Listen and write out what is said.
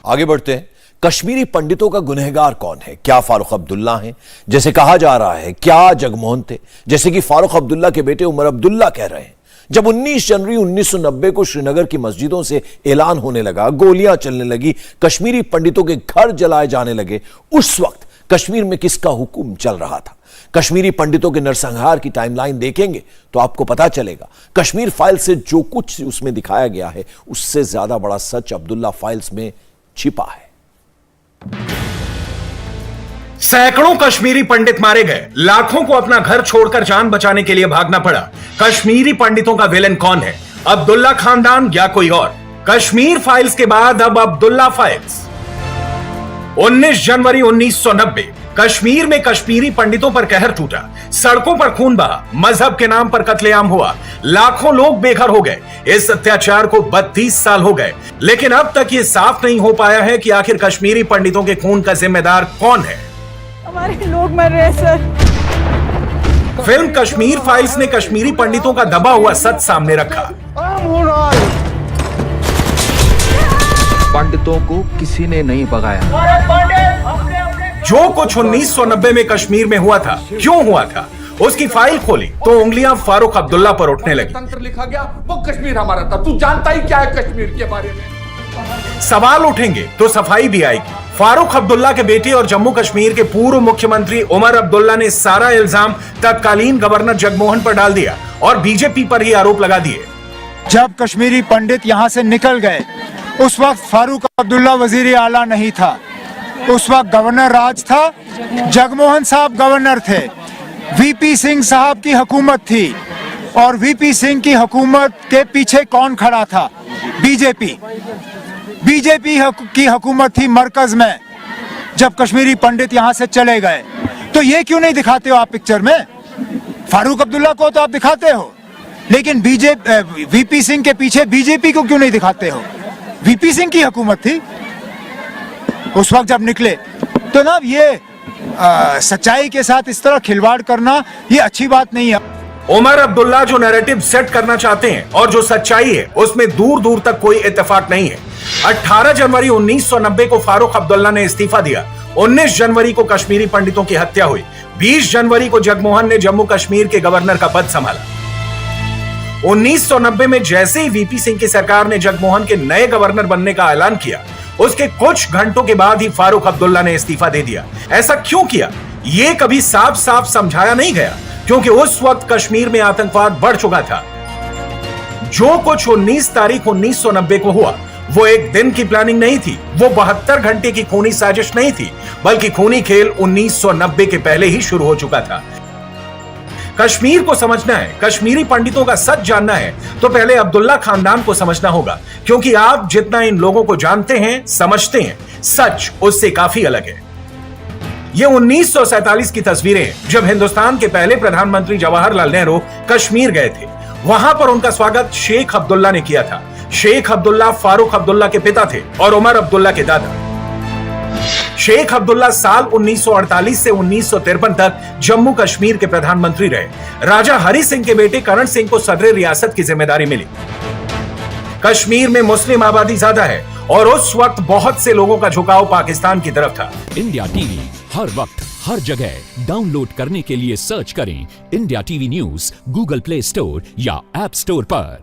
आगे बढ़ते हैं। कश्मीरी पंडितों का गुनहगार कौन है? क्या फारूक अब्दुल्ला हैं जैसे कहा जा रहा है? क्या जगमोहन थे जैसे कि फारूक अब्दुल्ला के बेटे उमर अब्दुल्ला कह रहे हैं? जब 19 जनवरी 1990 को श्रीनगर की मस्जिदों से ऐलान होने लगा, गोलियां चलने लगी, कश्मीरी पंडितों के घर जलाए जाने लगे, उस वक्त कश्मीर में किसका हुक्म चल रहा था? कश्मीरी पंडितों के नरसंहार की टाइमलाइन देखेंगे तो आपको पता चलेगा कश्मीर फाइल से जो कुछ उसमें दिखाया गया है उससे ज्यादा बड़ा सच अब्दुल्ला फाइल्स में छिपा है। सैकड़ों कश्मीरी पंडित मारे गए, लाखों को अपना घर छोड़कर जान बचाने के लिए भागना पड़ा। कश्मीरी पंडितों का विलेन कौन है? अब्दुल्ला खानदान या कोई और? कश्मीर फाइल्स के बाद अब अब्दुल्ला फाइल्स। 19 जनवरी 1990 कश्मीर में कश्मीरी पंडितों पर कहर टूटा, सड़कों पर खून बहा, मजहब के नाम पर कत्लेआम हुआ, लाखों लोग बेघर हो गए। इस अत्याचार को 32 साल हो गए, लेकिन अब तक ये साफ नहीं हो पाया है कि आखिर कश्मीरी पंडितों के खून का जिम्मेदार कौन है। हमारे लोग मर रहे हैं सर। फिल्म कश्मीर फाइल्स ने कश्मीरी पंडितों का दबा हुआ सच सामने रखा। पंडितों को किसी ने नहीं भगाया। जो कुछ 1990 में कश्मीर में हुआ था, क्यों हुआ था, उसकी फाइल खोली तो उंगलियां फारूक अब्दुल्ला पर उठने लगी। तंत्र लिखा गया, वो कश्मीर हमारा था, तू जानता ही क्या है कश्मीर के बारे में। सवाल उठेंगे तो सफाई भी आएगी। फारूक अब्दुल्ला के बेटे और जम्मू कश्मीर के पूर्व मुख्यमंत्री उमर अब्दुल्ला ने सारा इल्जाम तत्कालीन गवर्नर जगमोहन पर डाल दिया और बीजेपी पर ही आरोप लगा दिए। जब कश्मीरी पंडित यहां से निकल गए उस वक्त फारूक अब्दुल्ला वजीर आला नहीं था, उस वक्त गवर्नर राज था, जगमोहन साहब गवर्नर थे, वीपी सिंह साहब की हुकूमत थी। और वीपी सिंह की हुकूमत के पीछे कौन खड़ा था? बीजेपी की हुकूमत थी मरकज में। जब कश्मीरी पंडित यहां से चले गए तो ये क्यों नहीं दिखाते हो आप पिक्चर में? फारूक अब्दुल्ला को तो आप दिखाते हो, लेकिन वीपी सिंह के पीछे बीजेपी को क्यों नहीं दिखाते हो? वीपी सिंह की हुकूमत थी उस वक्त जब निकले। तो ना ये सच्चाई के साथ इस तरह खिलवाड़ करना ये अच्छी बात नहीं है। उमर अब्दुल्ला जो नैरेटिव सेट करना चाहते हैं और जो सच्चाई है उसमें दूर दूर तक कोई इत्तेफाक नहीं है। 18 जनवरी 1990 को फारूक अब्दुल्ला ने इस्तीफा दिया। 19 जनवरी को कश्मीरी पंडितों की हत्या हुई। 20 जनवरी को जगमोहन ने जम्मू कश्मीर के गवर्नर का पद संभाला। 1990 में जैसे ही वीपी सिंह की सरकार ने जगमोहन के नए गवर्नर बनने का ऐलान किया, उसके कुछ घंटों के बाद ही फारूक अब्दुल्ला ने इस्तीफा दे दिया। ऐसा क्यों किया, ये कभी साफ साफ समझाया नहीं गया, क्योंकि उस वक्त कश्मीर में आतंकवाद बढ़ चुका था। जो कुछ 19 तारीख 1990 को हुआ वो एक दिन की प्लानिंग नहीं थी, वो 72 घंटे की खूनी साजिश नहीं थी, बल्कि खूनी खेल 1990 के पहले ही शुरू हो चुका था। कश्मीर को समझना है, कश्मीरी पंडितों का सच जानना है, तो पहले अब्दुल्ला खानदान को समझना होगा, क्योंकि आप जितना इन लोगों को जानते हैं, समझते हैं, सच उससे काफी अलग है। ये 1947 की तस्वीरें हैं, जब हिंदुस्तान के पहले प्रधानमंत्री जवाहरलाल नेहरू कश्मीर गए थे। वहां पर उनका स्वागत शेख अब्दुल्ला ने किया था। शेख अब्दुल्ला फारूक अब्दुल्ला के पिता थे और उमर अब्दुल्ला के दादा। शेख अब्दुल्ला साल 1948 से 1953 तक जम्मू कश्मीर के प्रधानमंत्री रहे। राजा हरि सिंह के बेटे करण सिंह को सदर रियासत की जिम्मेदारी मिली। कश्मीर में मुस्लिम आबादी ज्यादा है और उस वक्त बहुत से लोगों का झुकाव पाकिस्तान की तरफ था। इंडिया टीवी हर वक्त हर जगह डाउनलोड करने के लिए सर्च करें India TV news Google play store या ऐप स्टोर पर।